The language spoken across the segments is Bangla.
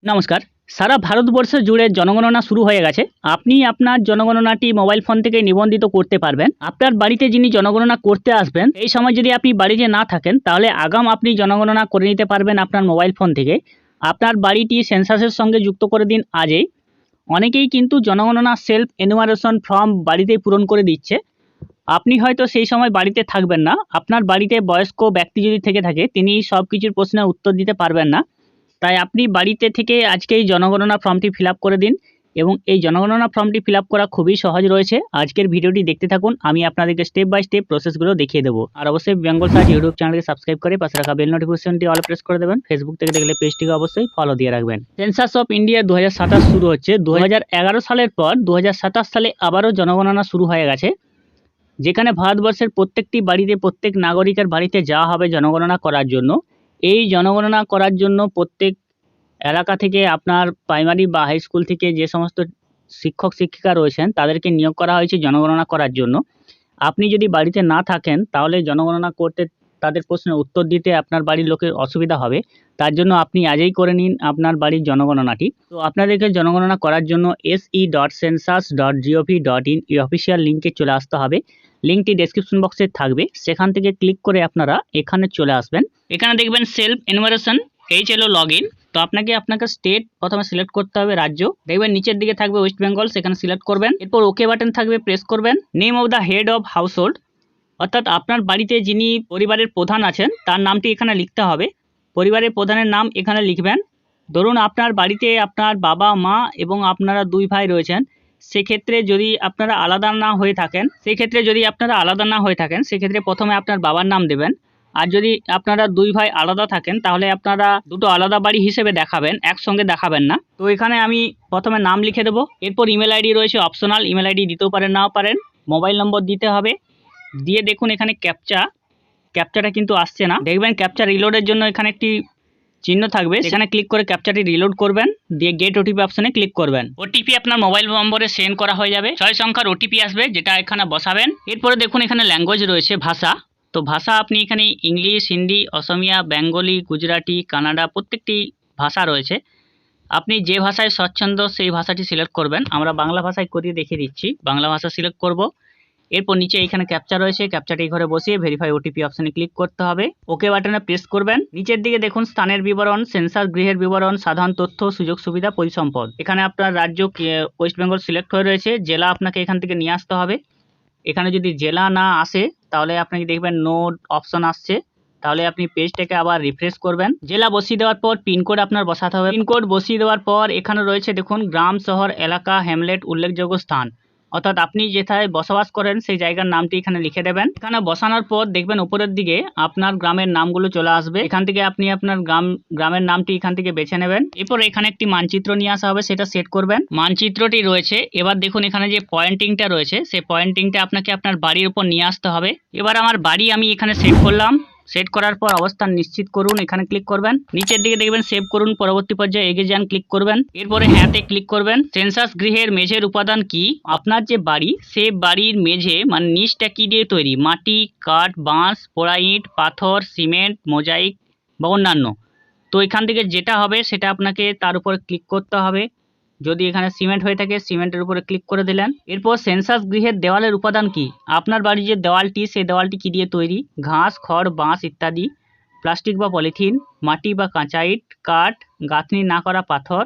নমস্কার। সারা ভারতবর্ষ জুড়ে জনগণনা শুরু হয়ে গেছে। আপনি আপনার জনগণনাটি মোবাইল ফোন থেকে নিবন্ধিত করতে পারবেন। আপনার বাড়িতে যিনি জনগণনা করতে আসবেন, এই সময় যদি আপনি বাড়িতে না থাকেন, তাহলে আগাম আপনি জনগণনা করে নিতে পারবেন আপনার মোবাইল ফোন থেকে। আপনার বাড়িটি সেন্সাসের সঙ্গে যুক্ত করে দিন আজই। অনেকেই কিন্তু জনগণনা সেলফ এনুমারেশন ফর্ম বাড়িতেই পূরণ করে দিচ্ছে। আপনি হয়তো সেই সময় বাড়িতে থাকবেন না। আপনার বাড়িতে বয়স্ক ব্যক্তি যদি থেকে থাকে, তিনি সব কিছুর প্রশ্নের উত্তর দিতে পারবেন না। তাই আপনি বাড়িতে থেকে আজকেই জনগণনা ফর্মটি ফিল করে দিন এবং এই জনগণনা ফর্মটি ফিল করা খুবই সহজ রয়েছে। আজকের ভিডিওটি দেখতে থাকুন, আমি আপনাদেরকে স্টেপ বাই স্টেপ প্রসেসগুলো দেখিয়ে দেবো। আর অবশ্যই বেঙ্গল সার্চ ইউটিউব চ্যানেলকে সাবস্ক্রাইব করে পাশে রাখা বেল নোটিফিকেশনটি অল প্রেস করে দেবেন। ফেসবুক থেকে দেখলে পেজটিকে অবশ্যই ফলো দিয়ে রাখবেন। সেন্সাস অফ ইন্ডিয়া 2027 শুরু হচ্ছে। 2011 সালের পর 2027 সালে আবারও জনগণনা শুরু হয়ে গেছে, যেখানে ভারতবর্ষের প্রত্যেকটি বাড়িতে, প্রত্যেক নাগরিকের বাড়িতে যাওয়া হবে জনগণনা করার জন্য। এই জনগণনা করার জন্য প্রত্যেক এলাকা থেকে আপনার প্রাইমারি বা হাই স্কুল থেকে যে সমস্ত শিক্ষক শিক্ষিকা রয়েছেন, তাদেরকে নিয়োগ করা হয়েছে জনগণনা করার জন্য। আপনি যদি বাড়িতে না থাকেন, তাহলে জনগণনা করতে, তাদের প্রশ্নের উত্তর দিতে আপনার বাড়ির লোকের অসুবিধা হবে। তার জন্য আপনি আজই করে নিন আপনার বাড়ির জনগণনাটি। তো আপনাদেরকে জনগণনা করার জন্য se.census.gov.in এই অফিসিয়াল লিঙ্কে চলে আসতে হবে। লিঙ্কটি ডেসক্রিপশন বক্সে থাকবে, সেখান থেকে ক্লিক করে আপনারা এখানে চলে আসবেন। এখানে দেখবেন সেলফ এনুমারেশন, এই ছিল লগ ইন। তো আপনাকে স্টেট প্রথমে সিলেক্ট করতে হবে, রাজ্য। দেখবেন নিচের দিকে থাকবে ওয়েস্ট বেঙ্গল, সেখানে সিলেক্ট করবেন। এরপর ওকে বাটন থাকবে, প্রেস করবেন। Name of the head of house hold, অর্থাৎ আপনার বাড়িতে যিনি পরিবারের প্রধান আছেন তার নামটি এখানে লিখতে হবে। পরিবারের প্রধানের নাম এখানে লিখবেন। ধরুন আপনার বাড়িতে আপনার বাবা মা এবং আপনারা দুই ভাই রয়েছেন। সেক্ষেত্রে যদি আপনারা আলাদা না হয়ে থাকেন, সেক্ষেত্রে প্রথমে আপনার বাবার নাম দেবেন। আর যদি আপনারা দুই ভাই আলাদা থাকেন, তাহলে আপনারা দুটো আলাদা বাড়ি হিসেবে দেখাবেন, একসঙ্গে দেখাবেন না। তো এখানে আমি প্রথমে নাম লিখে দেবো। এরপর ইমেল আইডি রয়েছে অপশনাল, ইমেল আইডি দিতেও পারেন নাও পারেন। মোবাইল নম্বর দিতে হবে। দিয়ে দেখুন এখানে ক্যাপচাটা কিন্তু আসছে না। দেখবেন ক্যাপচা রিলোডের জন্য এখানে একটি চিহ্ন থাকবে, সেখানে ক্লিক করে ক্যাপচাটি রিলোড করবেন। দিয়ে গেট ওটিপি অপশনে ক্লিক করবেন। ওটিপি আপনার মোবাইল নম্বরে সেন্ড করা হয়ে যাবে। 6 সংখ্যার ওটিপি আসবে, যেটা এখানে বসাবেন। এরপরে দেখুন এখানে ল্যাঙ্গুয়েজ রয়েছে, ভাষা। তো ভাষা আপনি এখানে ইংলিশ, হিন্দি, অসমিয়া, বেঙ্গলি, গুজরাটি, কানাডা, প্রত্যেকটি ভাষা রয়েছে। আপনি যে ভাষায় স্বচ্ছন্দ সেই ভাষাটি সিলেক্ট করবেন। আমরা বাংলা ভাষায় করিয়ে দেখিয়ে দিচ্ছি, বাংলা ভাষা সিলেক্ট করব। এরপর নিচে এখানে ক্যাপচা রয়েছে, ক্যাপচাটি ঘরে বসিয়ে ভেরিফাই ওটিপি অপশনে ক্লিক করতে হবে। ওকে বাটনে প্রেস করবেন। নিচের দিকে দেখুন স্থানের বিবরণ, সেন্সাস গৃহের বিবরণ, সাধারণ তথ্য, সুযোগ সুবিধা, পরিসম্পদ। এখানে আপনার রাজ্য ওয়েস্ট বেঙ্গল সিলেক্ট হয়ে রয়েছে। জেলা আপনাকে এখান থেকে নিয়ে আসতে হবে। এখানে যদি জেলা না আসে, তাহলে আপনাকে দেখবেন নো অপশন আসছে, তাহলে আপনি পেজটাকে আবার রিফ্রেশ করবেন। জেলা বসিয়ে দেওয়ার পর পিনকোড আপনার বসাতে হবে। পিনকোড বসিয়ে দেওয়ার পর এখানে রয়েছে দেখুন গ্রাম, শহর, এলাকা, হ্যামলেট, উল্লেখযোগ্য স্থান, অর্থাৎ আপনি যেথায় বসবাস করেন সেই জায়গার নামটি এখানে লিখে দেবেন। এখানে বসানোর পর দেখবেন উপরের দিকে আপনার গ্রামের নামগুলো চলে আসবে। এখান থেকে আপনি আপনার গ্রামের নামটি এখান থেকে বেছে নেবেন। এরপর এখানে একটি মানচিত্র নিয়ে আসা হবে, সেটা সেট করবেন। মানচিত্রটি রয়েছে। এবার দেখুন এখানে যে পয়েন্টিংটা রয়েছে, সেই পয়েন্টিংটা আপনাকে আপনার বাড়ির উপর নিয়ে আসতে হবে। এবার আমার বাড়ি আমি এখানে সেট করলাম। সেট করার পর অবস্থান নিশ্চিত করুন, এখানে ক্লিক করবেন। নিচের দিকে দেখবেন সেভ করুন, পরবর্তী পর্যায়ে এগিয়ে যান, ক্লিক করবেন। এরপরে হ্যাঁতে ক্লিক করবেন। সেন্সাস গৃহের মেঝের উপাদান কি? আপনার যে বাড়ি, সে বাড়ির মেঝে মানে নিচটা কি দিয়ে তৈরি? মাটি, কাঠ, বাঁশ, পোড়া ইট, পাথর, সিমেন্ট, মোজাইক বা অন্যান্য। তো এখান থেকে যেটা হবে সেটা আপনাকে তার উপরে ক্লিক করতে হবে। যদি এখানে সিমেন্ট হয়ে থাকে, সিমেন্টের উপরে ক্লিক করে দিলেন। এরপর সেন্সাস গৃহের দেওয়ালের উপাদান কি? আপনার বাড়ির যে দেওয়ালটি, সেই দেওয়ালটি কি দিয়ে তৈরি? ঘাস, খড়, বাঁশ ইত্যাদি। প্লাস্টিক বা পলিথিন, মাটি বা কাঁচা ইট, কাঠ, গাঁথনি না করা পাথর,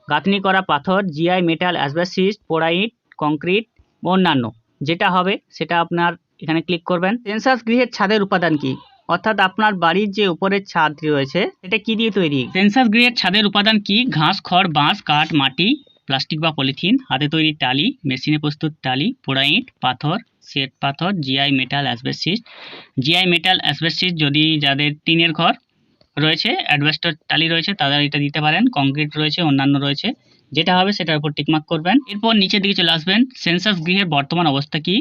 গাঁথনি করা পাথর, জিআই মেটাল, অ্যাসবেস্টস, পোড়া ইট, কংক্রিট বা অন্যান্য। যেটা হবে সেটা আপনার এখানে ক্লিক করবেন। সেন্সাস গৃহের ছাদের উপাদান কি? অর্থাৎ আপনার বাড়ির যে উপরের ছাদটি রয়েছে এটা কি দিয়ে তৈরি? সেন্সাস গৃহের ছাদের উপাদান কি? ঘাস, খড়, বাঁশ, কাঠ, মাটি, প্লাস্টিক বা পলিথিন, হাতে তৈরি টালি, মেশিনে প্রস্তুত টালি, পোড়া ইট, পাথর, শ্বেত পাথর, GI metal, asbestos. GI metal, asbestos যদি যাদের টিনের ঘর রয়েছে, অ্যাডভেস্টার টালি রয়েছে, তারা এটা দিতে পারেন। কংক্রিট রয়েছে, অন্যান্য রয়েছে। যেটা হবে সেটার উপর টিকমার্ক করবেন। এরপর নিচের দিকে চলে আসবেন। সেন্সাস গৃহের বর্তমান অবস্থা কি?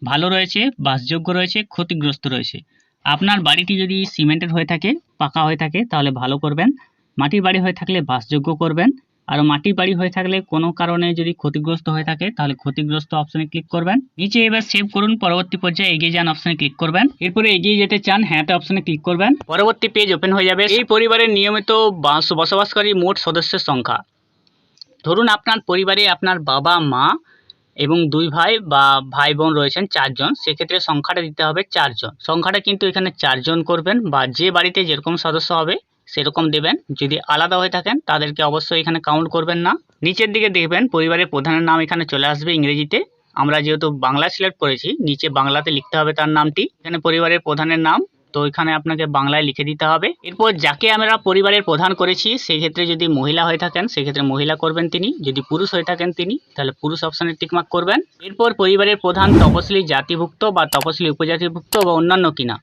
ভালো রয়েছে, বাসযোগ্য রয়েছে, ক্ষতিগ্রস্ত রয়েছে। আপনার বাড়িটি যদি সিমেন্টের হয়ে থাকে, পাকা হয়ে থাকে, তাহলে ভালো করবেন। মাটির বাড়ি হয়ে থাকলে বাসযোগ্য করবেন। আর মাটির বাড়ি হয়ে থাকলে কোনো কারণে যদি ক্ষতিগ্রস্ত হয়ে থাকে তাহলে ক্ষতিগ্রস্ত অপশনে ক্লিক করবেন। নিচে এবার সেভ করুন, পরবর্তী পর্যায়ে এগিয়ে যান অপশনে ক্লিক করবেন। এরপরে এগিয়ে যেতে চান হ্যাঁতে অপশনে ক্লিক করবেন। পরবর্তী পেজ ওপেন হয়ে যাবে। এই পরিবারের নিয়মিত বসবাসকারী মোট সদস্যের সংখ্যা। ধরুন আপনার পরিবারে আপনার বাবা মা এবং 2 ভাই বা ভাই বোন রয়েছেন 4 জন, সেক্ষেত্রে সংখ্যাটা দিতে হবে 4 জন। সংখ্যাটা কিন্তু এখানে 4 জন করবেন, বা যে বাড়িতে যেরকম সদস্য হবে সেরকম দেবেন। যদি আলাদা হয়ে থাকেন তাদেরকে অবশ্যই এখানে কাউন্ট করবেন না। নিচের দিকে দেখবেন পরিবারের প্রধানের নাম এখানে চলে আসবে ইংরেজিতে। আমরা যেহেতু বাংলা সিলেক্ট করেছি, নিচে বাংলাতে লিখতে হবে তার নামটি। এখানে পরিবারের প্রধানের নাম, তো এখানে আপনাকে বাংলায় লিখে দিতে হবে। এরপর যাকে আমরা পরিবারের প্রধান করেছি সেই ক্ষেত্রে যদি মহিলা হয়ে থাকেন সেক্ষেত্রে মহিলা করবেন তিনি, যদি পুরুষ হয়ে থাকেন তিনি তাহলে পুরুষ অপশনে টিকমার্ক করবেন। এরপর পরিবারের প্রধান তপশিলি জাতিভুক্ত বা তপশিলি উপজাতিভুক্ত বা অন্যান্য কিনা,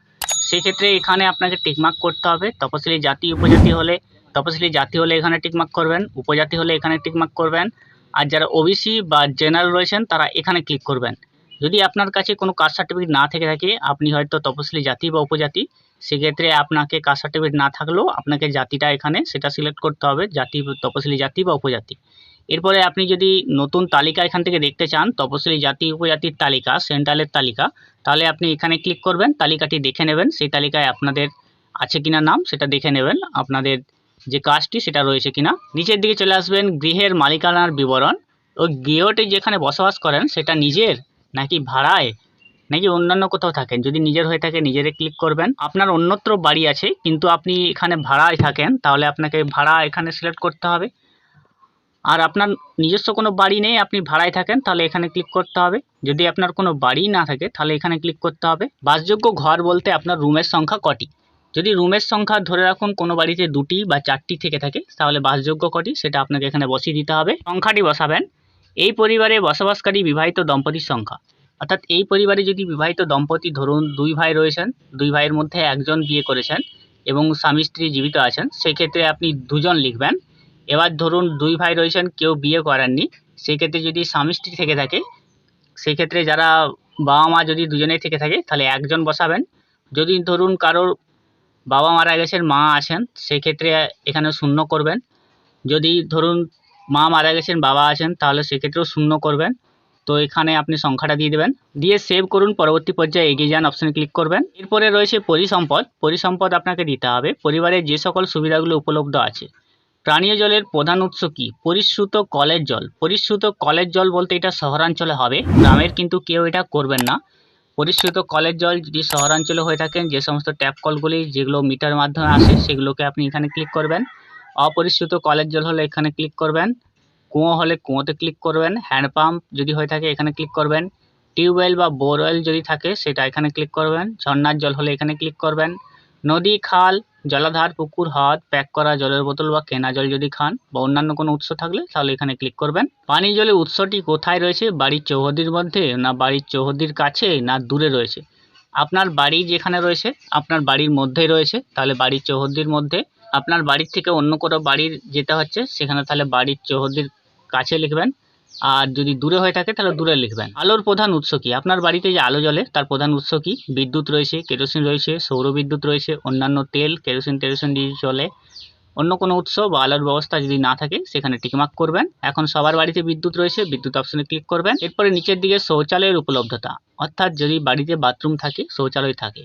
সেক্ষেত্রে এখানে আপনাকে টিকমার্ক করতে হবে। তপশিলি জাতি উপজাতি হলে, তপশিলি জাতি হলে এখানে টিকমার্ক করবেন, উপজাতি হলে এখানে টিকমার্ক করবেন। আর যারা ওবিসি বা জেনারেল রয়েছেন তারা এখানে ক্লিক করবেন। যদি আপনার কাছে কোনো কাস্ট সার্টিফিকেট না থেকে থাকে, আপনি হয়তো তপশিলি জাতি বা উপজাতি, সেক্ষেত্রে আপনাকে কাস্ট সার্টিফিকেট না থাকলেও আপনাকে জাতিটা এখানে সেটা সিলেক্ট করতে হবে, জাতি তপশিলি জাতি বা উপজাতি। এরপরে আপনি যদি নতুন তালিকা এখান থেকে দেখতে চান, তপশিলি জাতি উপজাতির তালিকা, সেন্ট্রালের তালিকা, তাহলে আপনি এখানে ক্লিক করবেন, তালিকাটি দেখে নেবেন, সেই তালিকায় আপনাদের আছে কিনা নাম সেটা দেখে নেবেন, আপনাদের যে কাজটি সেটা রয়েছে কিনা। নিচের দিকে চলে আসবেন, গৃহের মালিকানার বিবরণ। ওই গৃহটি যেখানে বসবাস করেন সেটা নিজের নাকি ভাড়ায় নাকি অন্যান্য কোথাও থাকেন। যদি নিজের হয়ে থাকে নিজেরে ক্লিক করবেন। আপনার অন্যত্র বাড়ি আছে কিন্তু আপনি এখানে ভাড়ায় থাকেন, তাহলে আপনাকে ভাড়া এখানে সিলেক্ট করতে হবে। আর আপনার নিজস্ব কোনো বাড়ি নেই, আপনি ভাড়ায় থাকেন, তাহলে এখানে ক্লিক করতে হবে। যদি আপনার কোনো বাড়ি না থাকে তাহলে এখানে ক্লিক করতে হবে। বাসযোগ্য ঘর বলতে আপনার রুমের সংখ্যা কটি। যদি রুমের সংখ্যা ধরে রাখুন কোনো বাড়িতে 2টি বা 4টি থেকে থাকে, তাহলে বাসযোগ্য কটি সেটা আপনাকে এখানে বসিয়ে দিতে হবে। সংখ্যাটি বসাবেন। এই পরিবারে বসবাসকারী বিবাহিত দম্পতির সংখ্যা, অর্থাৎ এই পরিবারে যদি বিবাহিত দম্পতি, ধরুন 2 ভাই রয়েছেন, 2 ভাইয়ের মধ্যে একজন বিয়ে করেছেন এবং স্বামী স্ত্রী জীবিত আছেন, সেক্ষেত্রে আপনি 2 জন লিখবেন। এবার ধরুন 2 ভাই রয়েছেন, কেউ বিয়ে করেননি, সেক্ষেত্রে যদি স্বামী স্ত্রী থেকে থাকে, সেক্ষেত্রে যারা বাবা মা যদি দুজনেই থেকে থাকে তাহলে 1 জন বসাবেন। যদি ধরুন কারোর বাবা মারা গেছেন, মা আছেন, সেক্ষেত্রে এখানে 0 করবেন। যদি ধরুন মা মারা গেছেন, বাবা আছেন, তাহলে সেক্ষেত্রেও 0 করবেন। তো এখানে আপনি সংখ্যাটা দিয়ে দেবেন, দিয়ে সেভ করুন, পরবর্তী পর্যায়ে এগিয়ে যান অপশনে ক্লিক করবেন। এরপরে রয়েছে পরিসম্পদ। পরিসম্পদ আপনাকে দিতে হবে পরিবারে যে সকল সুবিধাগুলো উপলব্ধ আছে। পানীয় জলের প্রধান উৎস কি? পরিশ্রুত কলের জল। পরিশ্রুত কলের জল বলতে এটা শহরাঞ্চলে হবে, গ্রামের কিন্তু কেউ এটা করবেন না। পরিশ্রুত কলের জল যদি শহরাঞ্চলে হয়ে থাকেন, যে সমস্ত ট্যাপ কলগুলি যেগুলো মিটার মাধ্যমে আসে সেগুলোকে আপনি এখানে ক্লিক করবেন। অপরিশ্রুত কলের জল হলে এখানে ক্লিক করবেন। কুয়ো হলে কুয়োতে ক্লিক করবেন। হ্যান্ডপাম্প যদি হয়ে থাকে এখানে ক্লিক করবেন। টিউবওয়েল বা বোরওয়েল যদি থাকে সেটা এখানে ক্লিক করবেন। ঝর্ণার জল হলে এখানে ক্লিক করবেন। নদী, খাল, জলাধার, পুকুর, হ্রদ, প্যাক করা জলের বোতল বা কেনা জল যদি খান বা অন্যান্য কোনো উৎস থাকলে তাহলে এখানে ক্লিক করবেন। পানীয় জলের উৎসটি কোথায় রয়েছে? বাড়ির চৌহদ্দির মধ্যে, না বাড়ির চৌহদ্দির কাছে, না দূরে রয়েছে? আপনার বাড়ি যেখানে রয়েছে আপনার বাড়ির মধ্যেই রয়েছে, তাহলে বাড়ির চৌহদ্দির মধ্যে। আপনার বাড়ির থেকে অন্য কোনো বাড়ির যেতে হচ্ছে সেখানে তাহলে বাড়ির চৌহদ্দির কাছে লিখবেন। আর যদি দূরে হয়ে থাকে তাহলে দূরে লিখবেন। আলোর প্রধান উৎস কি? আপনার বাড়িতে যে আলো জ্বলে তার প্রধান উৎস কি? বিদ্যুৎ রয়েছে, কেরোসিন রয়েছে, সৌরবিদ্যুৎ রয়েছে, অন্যান্য তেল, কেরোসিন দিয়ে চলে। অন্য কোনো উৎস বা আলোর ব্যবস্থা যদি না থাকে সেখানে টিকমার্ক করবেন। এখন সবার বাড়িতে বিদ্যুৎ রয়েছে, বিদ্যুৎ অপশনে ক্লিক করবেন। এরপরে নিচের দিকে শৌচালয়ের উপলব্ধতা, অর্থাৎ যদি বাড়িতে বাথরুম থাকে, শৌচালয় থাকে।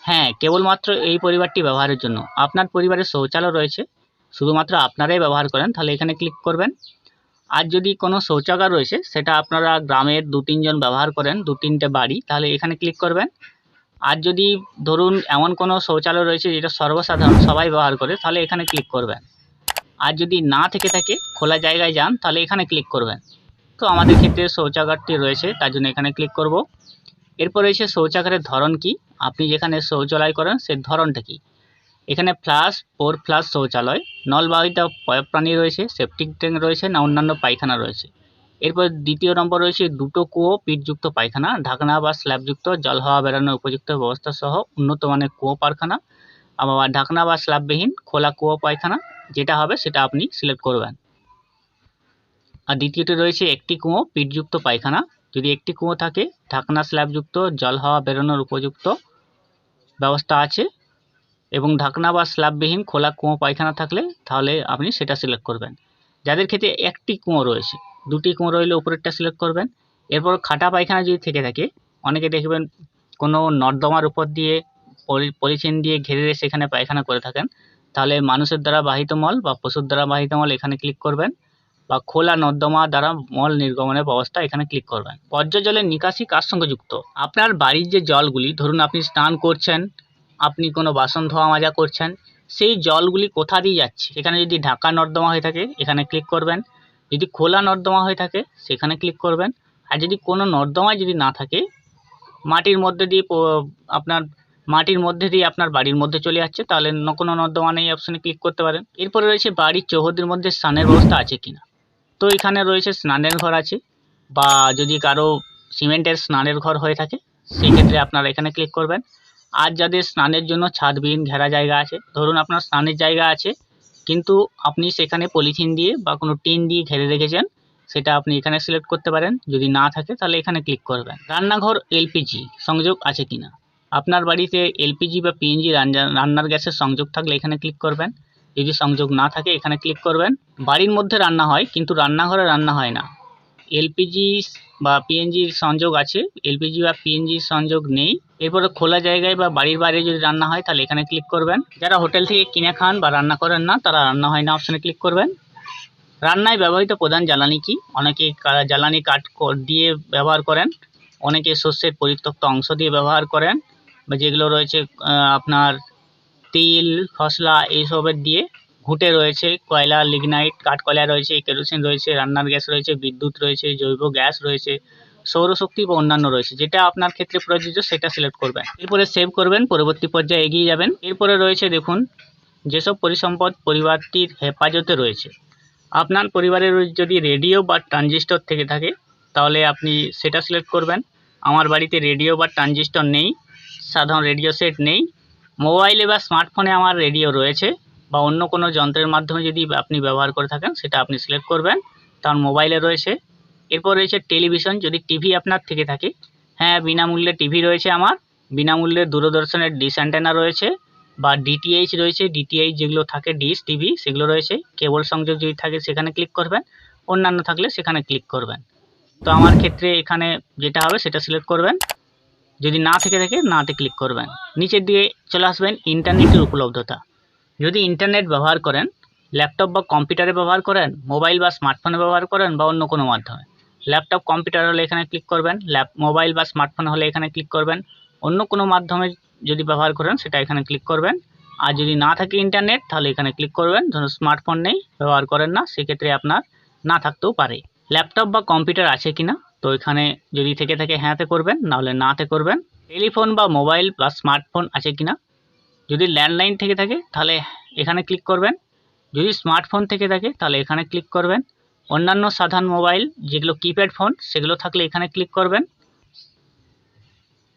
হ্যাঁ, কেবলমাত্র এই পরিবারটি ব্যবহারের জন্য। আপনার পরিবারে শৌচালয় রয়েছে, শুধুমাত্র আপনারাই ব্যবহার করেন, তাহলে এখানে ক্লিক করবেন। আর যদি কোনো শৌচাগার রয়েছে সেটা আপনারা গ্রামের 2-3 জন ব্যবহার করেন, 2-3টে বাড়ি, তাহলে এখানে ক্লিক করবেন। আর যদি ধরুন এমন কোনো শৌচালয় রয়েছে যেটা সর্বসাধারণ সবাই ব্যবহার করে, তাহলে এখানে ক্লিক করবেন। আর যদি না থেকে থাকে, খোলা জায়গায় যান, তাহলে এখানে ক্লিক করবেন। তো আমাদের ক্ষেত্রে শৌচাগারটি রয়েছে তার জন্য এখানে ক্লিক করব। এরপর রয়েছে শৌচাগারের ধরন কি, আপনি যেখানে শৌচালয় করেন সেই ধরনটা কি। এখানে ফ্লাশ, 4 ফ্লাশ শৌচালয়, নলবাহিত পয়ঃপ্রাণী রয়েছে, সেপটিক ট্যাঙ্ক রয়েছে, না অন্যান্য পায়খানা রয়েছে। এরপর দ্বিতীয় নম্বর রয়েছে 2টো কুয়ো, পিটযুক্ত পায়খানা, ঢাকনা বা স্ল্যাবযুক্ত, জল হাওয়া বেরানোর উপযুক্ত ব্যবস্থা সহ উন্নত মানের কুয়ো পায়খানা। আবার ঢাকনা বা স্ল্যাববিহীন খোলা কুয়ো পায়খানা যেটা হবে সেটা আপনি সিলেক্ট করবেন। আর দ্বিতীয়টি রয়েছে একটি কুয়ো, পিটযুক্ত পায়খানা, যদি একটি কুয়ো থাকে, ঢাকনা স্ল্যাবযুক্ত, জল হাওয়া বেরোনোর উপযুক্ত ব্যবস্থা আছে, এবং ঢাকনা বা স্ল্যাববিহীন খোলা কুয়ো পায়খানা থাকলে তাহলে আপনি সেটা সিলেক্ট করবেন। যাদের ক্ষেত্রে একটি কুয়ো রয়েছে, দুটি কুয়ো রইলে উপরেরটা সিলেক্ট করবেন। এরপর খাটা পায়খানা যদি থেকে থাকে, অনেকে দেখবেন কোনো নর্দমার উপর দিয়ে পলিথিন দিয়ে ঘিরে সেখানে পায়খানা করে থাকেন, তাহলে মানুষের দ্বারা বাহিত মল বা পশুর দ্বারা বাহিত মল এখানে ক্লিক করবেন, বা খোলা নর্দমা দ্বারা মল নির্গমনের ব্যবস্থা এখানে ক্লিক করবেন। বর্জ্য জলের নিকাশি কার সঙ্গে যুক্ত? আপনার বাড়ির যে জলগুলি, ধরুন আপনি স্নান করছেন, আপনি কোনো বাসন ধোয়া মাজা করছেন, সেই জলগুলি কোথা দিয়ে যাচ্ছে? এখানে যদি ঢাকা নর্দমা হয়ে থাকে এখানে ক্লিক করবেন, যদি খোলা নর্দমা হয়ে থাকে সেখানে ক্লিক করবেন, আর যদি কোনো নর্দমায় যদি না থাকে, মাটির মধ্যে দিয়ে আপনার বাড়ির মধ্যে চলে যাচ্ছে, তাহলে কোনো নর্দমা নেই অপশনে ক্লিক করতে পারেন। এরপরে রয়েছে বাড়ির চৌহদ্দির মধ্যে স্নানের ব্যবস্থা আছে কিনা। তো এখানে রয়েছে স্নানের ঘর আছে, বা যদি কারো সিমেন্টের স্নানের ঘর হয়ে থাকে সেক্ষেত্রে আপনারা এখানে ক্লিক করবেন। আর যাদের স্নানের জন্য ছাদবিহীন ঘেরা জায়গা আছে, ধরুন আপনার স্নানের জায়গা আছে কিন্তু আপনি সেখানে পলিথিন দিয়ে বা কোনো টিন দিয়ে ঘিরে রেখেছেন, সেটা আপনি এখানে সিলেক্ট করতে পারেন। যদি না থাকে তাহলে এখানে ক্লিক করবেন। রান্নাঘর এলপিজি সংযোগ আছে কিনা। আপনার বাড়িতে এলপিজি বা পিএনজি রান্নার গ্যাসের সংযোগ থাকলে এখানে ক্লিক করবেন, যদি সংযোগ না থাকে এখানে ক্লিক করবেন। বাড়ির মধ্যে রান্না হয় কিন্তু রান্নাঘরে রান্না হয় না, এলপিজি বা পিএনজির সংযোগ আছে, এলপিজি বা পিএনজির সংযোগ নেই। এরপরে খোলা জায়গায় বা বাড়ির বাইরে যদি রান্না হয় তাহলে এখানে ক্লিক করবেন। যারা হোটেল থেকে কিনে খান বা রান্না করেন না, তারা রান্না হয় না অপশনে ক্লিক করবেন। রান্নায় ব্যবহৃত প্রধান জ্বালানি কি। অনেকে জ্বালানি কাঠ দিয়ে ব্যবহার করেন, অনেকে শস্যের পরিত্যক্ত অংশ দিয়ে ব্যবহার করেন, বা যেগুলো রয়েছে আপনার তিল খসলা এইসবের দিয়ে। ঘুঁটে রয়েছে, কয়লা লিগনাইট কাঠকয়লা রয়েছে, কেরোসিন রয়েছে, রান্নার গ্যাস রয়েছে, বিদ্যুৎ রয়েছে, জৈব গ্যাস রয়েছে, সৌরশক্তি বা অন্যান্য রয়েছে। যেটা আপনার ক্ষেত্রে প্রযোজ্য সেটা সিলেক্ট করবেন। এরপরে সেভ করবেন, পরবর্তী পর্যায়ে এগিয়ে যাবেন। এরপরে রয়েছে দেখুন, যেসব পরিসম্পদ পরিবারটির হেফাজতে রয়েছে। আপনার পরিবারের যদি রেডিও বা ট্রানজিস্টর থেকে থাকে তাহলে আপনি সেটা সিলেক্ট করবেন। আমার বাড়িতে রেডিও বা ট্রানজিস্টর নেই, সাধারণ রেডিও সেট নেই। মোবাইলে বা স্মার্টফোনে আমার রেডিও রয়েছে, বা অন্য কোনো যন্ত্রের মাধ্যমে যদি আপনি ব্যবহার করে থাকেন সেটা আপনি সিলেক্ট করবেন, কারণ মোবাইলে রয়েছে। এরপর রয়েছে টেলিভিশন, যদি টিভি আপনার থেকে থাকে, হ্যাঁ বিনামূল্যে টিভি রয়েছে আমার, বিনামূল্যে দূরদর্শনের ডিশ অ্যান্টেনা রয়েছে, বা ডিটিএইচ রয়েছে, ডিটিএইচ যেগুলো থাকে ডিশ টিভি সেগুলো রয়েছে। কেবল সংযোগ যদি থাকে সেখানে ক্লিক করবেন, অন্যান্য থাকলে সেখানে ক্লিক করবেন। তো আমার ক্ষেত্রে এখানে যেটা হবে সেটা সিলেক্ট করবেন, যদি না থেকে থাকে নাতে ক্লিক করবেন। নিচের দিকে চলে আসবেন, ইন্টারনেটের উপলব্ধতা। যদি ইন্টারনেট ব্যবহার করেন, ল্যাপটপ বা কম্পিউটারে ব্যবহার করেন, মোবাইল বা স্মার্টফোনে ব্যবহার করেন, বা অন্য কোনো মাধ্যমে। ল্যাপটপ কম্পিউটার হলে এখানে ক্লিক করবেন, মোবাইল বা স্মার্টফোন হলে এখানে ক্লিক করবেন, অন্য কোনো মাধ্যমে যদি ব্যবহার করেন সেটা এখানে ক্লিক করবেন। আর যদি না থাকে ইন্টারনেট তাহলে এখানে ক্লিক করবেন। ধরুন স্মার্টফোন নেই, ব্যবহার করেন না, সেক্ষেত্রে আপনার না থাকতেও পারে। ল্যাপটপ বা কম্পিউটার আছে কিনা, তো এখানে যদি থেকে থাকে হ্যাঁতে করবেন, নাহলে নাতে করবেন। টেলিফোন বা মোবাইল বা স্মার্টফোন আছে কিনা, যদি ল্যান্ডলাইন থেকে থাকে তাহলে এখানে ক্লিক করবেন, যদি স্মার্টফোন থেকে থাকে তাহলে এখানে ক্লিক করবেন। অন্যান্য সাধারণ মোবাইল যেগুলো কিপ্যাড ফোন সেগুলো থাকলে এখানে ক্লিক করবেন।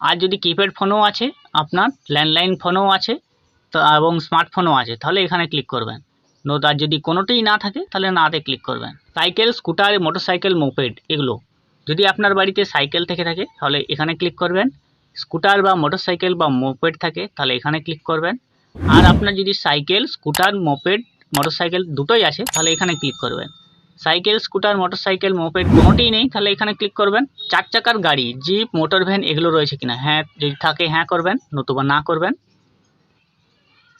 আর যদি কিপ্যাড ফোনও আছে, আপনার ল্যান্ডলাইন ফোনও আছে তো এবং স্মার্টফোনও আছে, তাহলে এখানে ক্লিক করবেন। আর যদি কোনোটাই না থাকে তাহলে নাতে ক্লিক করবেন। সাইকেল, স্কুটার, মোটরসাইকেল, মোপেড এগুলো যদি আপনার বাড়িতে সাইকেল থেকে থাকে তাহলে এখানে ক্লিক করবেন, স্কুটার বা মোটরসাইকেল বা মোপেড থাকে তাহলে এখানে ক্লিক করবেন। আর আপনার যদি সাইকেল, স্কুটার, মোপেড, মোটরসাইকেল দুটোই আছে তাহলে এখানে ক্লিক করবেন। সাইকেল, স্কুটার, মোটরসাইকেল, মোপেড কোনোটিই নেই তাহলে এখানে ক্লিক করবেন। 4 চাকার গাড়ি, জিপ, মোটর ভ্যান এগুলো রয়েছে কিনা, হ্যাঁ যদি থাকে হ্যাঁ করবেন, নতুবা না করবেন।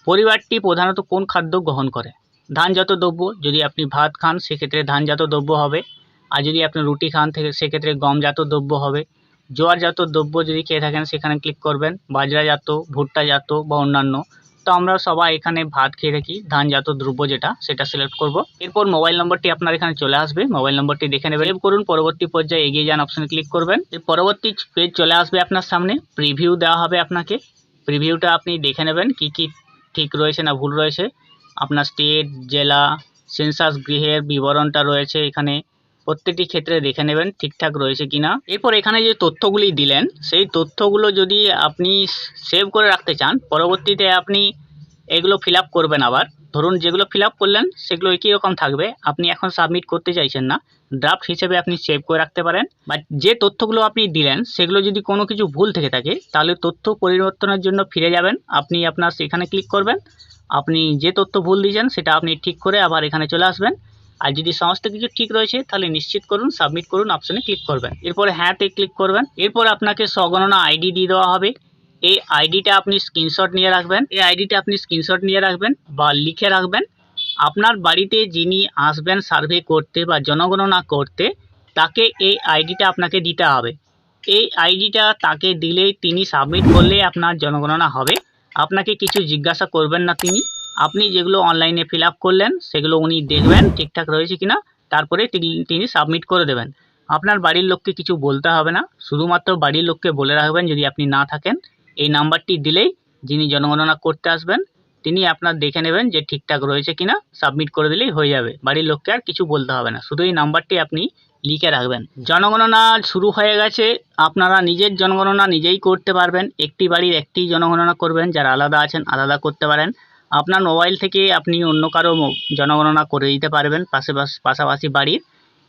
পরিবারটি প্রধানত কোন খাদ্য গ্রহণ করে। ধানজাত দ্রব্য, যদি আপনি ভাত খান সেক্ষেত্রে ধানজাত দ্রব্য হবে, আর যদি আপনি রুটি খান সেক্ষেত্রে গমজাত দ্রব্য হবে। জোয়ারজাত দ্রব্য যদি খেয়ে থাকেন সেখানে ক্লিক করবেন, বাজরাজাত, ভুট্টাজাত বা অন্যান্য। তো আমরা সবাই এখানে ভাত খেয়ে থাকি, ধানজাত দ্রব্য যেটা সেটা সিলেক্ট করব। এরপর মোবাইল নম্বরটি আপনার এখানে চলে আসবে, মোবাইল নম্বরটি দেখে নেবেন। সেভ করুন, পরবর্তী পর্যায়ে এগিয়ে যান অপশনে ক্লিক করবেন। এর পরবর্তী পেজ চলে আসবে আপনার সামনে, প্রিভিউ দেওয়া হবে আপনাকে। প্রিভিউটা আপনি দেখে নেবেন কি কি ঠিক রয়েছে না ভুল রয়েছে। আপনার স্টেট, জেলা, সেন্সাস গৃহের বিবরণটা রয়েছে এখানে, প্রত্যেকটি ক্ষেত্রে দেখে নেবেন ঠিকঠাক রয়েছে কিনা। এরপর এখানে যে তথ্যগুলি দিলেন সেই তথ্যগুলো যদি আপনি সেভ করে রাখতে চান, পরবর্তীতে আপনি এগুলো ফিল আপ করবেন আবার। ধরুন যেগুলো ফিল আপ করলেন সেগুলো একই রকম থাকবে, আপনি এখন সাবমিট করতে চাইছেন না, ড্রাফট হিসেবে আপনি সেভ করে রাখতে পারেন। বা যে তথ্যগুলো আপনি দিলেন সেগুলো যদি কোনো কিছু ভুল থেকে থাকে তাহলে তথ্য পরিবর্তনের জন্য ফিরে যাবেন, আপনি আপনার সেখানে ক্লিক করবেন। আপনি যে তথ্য ভুল দিয়েছেন সেটা আপনি ঠিক করে আবার এখানে চলে আসবেন। আর যদি সমস্ত কিছু ঠিক রয়েছে তাহলে নিশ্চিত করুন, সাবমিট করুন অপশনে ক্লিক করবেন। এরপরে হ্যাঁতে ক্লিক করবেন। এরপর আপনাকে স্বগণনা আইডি দিয়ে দেওয়া হবে। এই আইডিটা আপনি স্ক্রিনশট নিয়ে রাখবেন বা লিখে রাখবেন। আপনার বাড়িতে যিনি আসবেন সার্ভে করতে বা জনগণনা করতে, তাকে এই আইডিটা আপনাকে দিতে হবে। এই আইডিটা তাকে দিলেই, তিনি সাবমিট করলে আপনার জনগণনা হবে। আপনাকে কিছু জিজ্ঞাসা করবেন না তিনি। আপনি যেগুলো অনলাইনে ফিল আপ করলেন সেগুলো উনি দেখবেন ঠিকঠাক রয়েছে কিনা, তারপরে তিনি সাবমিট করে দেবেন। আপনার বাড়ির লোককে কিছু বলতে হবে না, শুধুমাত্র বাড়ির লোককে বলে রাখবেন যদি আপনি না থাকেন এই নাম্বারটি দিলেই যিনি জনগণনা করতে আসবেন তিনি আপনার দেখে নেবেন যে ঠিকঠাক রয়েছে কিনা, সাবমিট করে দিলেই হয়ে যাবে। বাড়ির লোককে আর কিছু বলতে হবে না, শুধু এই নাম্বারটি আপনি লিখে রাখবেন। জনগণনা শুরু হয়ে গেছে, আপনারা নিজের জনগণনা নিজেই করতে পারবেন। একটি বাড়ির একটি জনগণনা করবেন, যারা আলাদা আছেন আলাদা করতে পারেন। আপনার মোবাইল থেকে আপনি অন্য কারো জনগণনা করে দিতে পারবেন পাশাপাশি বাড়ির।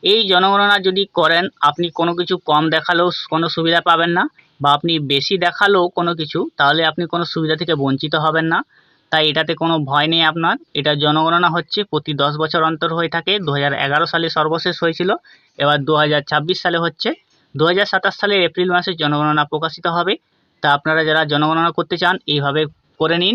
এই জনগণনা যদি করেন, আপনি কোনো কিছু কম দেখালেও কোনো সুবিধা পাবেন না, বা আপনি বেশি দেখালেও কোনো কিছু, তাহলে আপনি কোনো সুবিধা থেকে বঞ্চিত হবেন না। তাই এটাতে কোনো ভয় নেই আপনার। এটা জনগণনা হচ্ছে প্রতি 10 বছর অন্তর হয়ে থাকে। 2011 সালে সর্বশেষ হয়েছিল, এবার 2026 সালে হচ্ছে। 2027 সালের এপ্রিল মাসে জনগণনা প্রকাশিত হবে। তা আপনারা যারা জনগণনা করতে চান এইভাবে করে নিন।